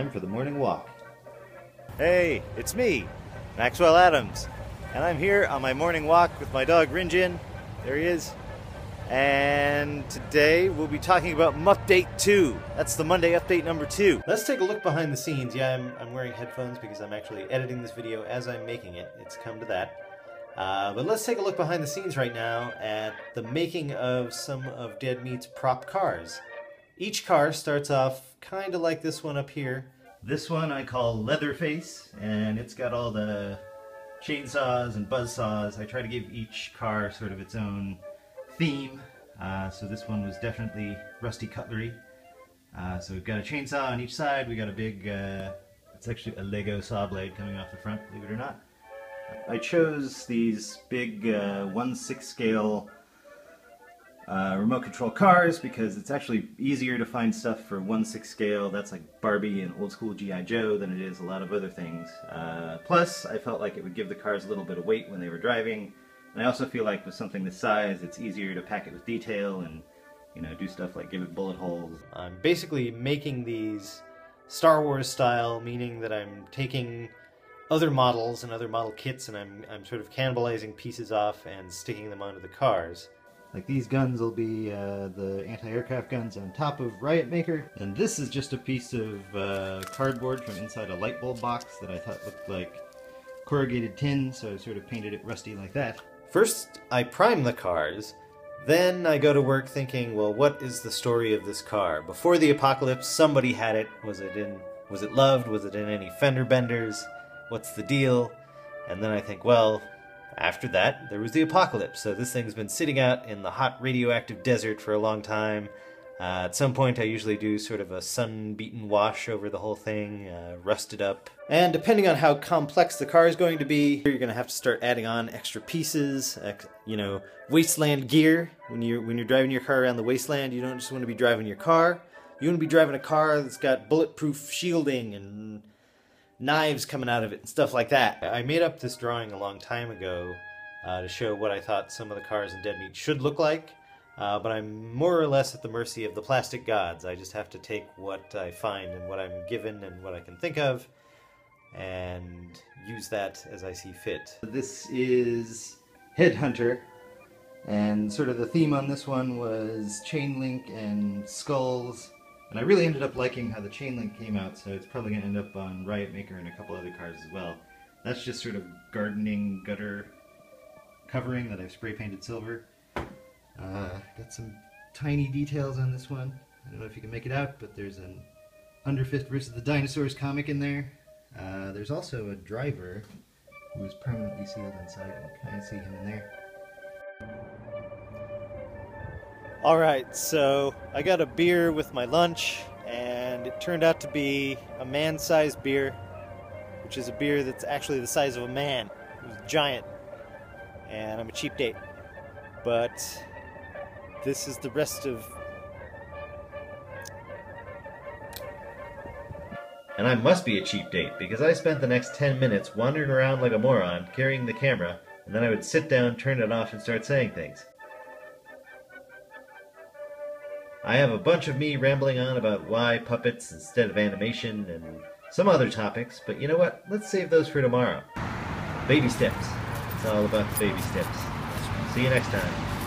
time for the morning walk. Hey, it's me, Maxwell Adams, and I'm here on my morning walk with my dog Rinjin. There he is. And today we'll be talking about Mupdate2. That's the Monday update number 2. Let's take a look behind the scenes. Yeah, I'm wearing headphones because I'm actually editing this video as I'm making it. It's come to that. But let's take a look behind the scenes right now at the making of some of Dead Meat's prop cars. Each car starts off kind of like this one up here. This one I call Leatherface, and it's got all the chainsaws and buzzsaws. I try to give each car sort of its own theme. So this one was definitely rusty cutlery. So we've got a chainsaw on each side. We got a big, it's actually a Lego saw blade coming off the front, believe it or not. I chose these big 1/6 scale remote control cars because it's actually easier to find stuff for 1/6 scale. That's like Barbie and old school G.I. Joe than it is a lot of other things. Plus, I felt like it would give the cars a little bit of weight when they were driving. And I also feel like with something this size, it's easier to pack it with detail and, you know, do stuff like give it bullet holes. I'm basically making these Star Wars style, meaning that I'm taking other models and other model kits and I'm sort of cannibalizing pieces off and sticking them onto the cars. Like these guns will be the anti-aircraft guns on top of Riot Maker. And this is just a piece of cardboard from inside a light bulb box that I thought looked like corrugated tin, so I sort of painted it rusty like that. First, I prime the cars, then I go to work thinking, well, what is the story of this car? Before the apocalypse, somebody had it. Was it loved? Was it in any fender benders? What's the deal? And then I think, well, after that, there was the apocalypse. So this thing's been sitting out in the hot radioactive desert for a long time. At some point I usually do sort of a sun-beaten wash over the whole thing, rust it up. And depending on how complex the car is going to be, you're going to have to start adding on extra pieces, you know, wasteland gear. When you're driving your car around the wasteland, you don't just want to be driving your car. You want to be driving a car that's got bulletproof shielding and knives coming out of it and stuff like that. I made up this drawing a long time ago to show what I thought some of the cars in Dead Meat should look like. But I'm more or less at the mercy of the plastic gods. I just have to take what I find and what I'm given and what I can think of and use that as I see fit. This is Headhunter, and sort of the theme on this one was chain link and skulls. And I really ended up liking how the chain link came out, so it's probably going to end up on Riot Maker and a couple other cars as well. That's just sort of gardening gutter covering that I've spray painted silver. Got some tiny details on this one. I don't know if you can make it out, but there's an Underfist versus the Dinosaurs comic in there. There's also a driver who is permanently sealed inside. You can kind of see him in there. Alright, so I got a beer with my lunch, and it turned out to be a man-sized beer, which is a beer that's actually the size of a man. It was giant, and I'm a cheap date. But this is the rest of... And I must be a cheap date, because I spent the next 10 minutes wandering around like a moron, carrying the camera, and then I would sit down, turn it off, and start saying things. I have a bunch of me rambling on about why puppets instead of animation, and some other topics, but you know what? Let's save those for tomorrow. Baby steps. It's all about the baby steps. See you next time.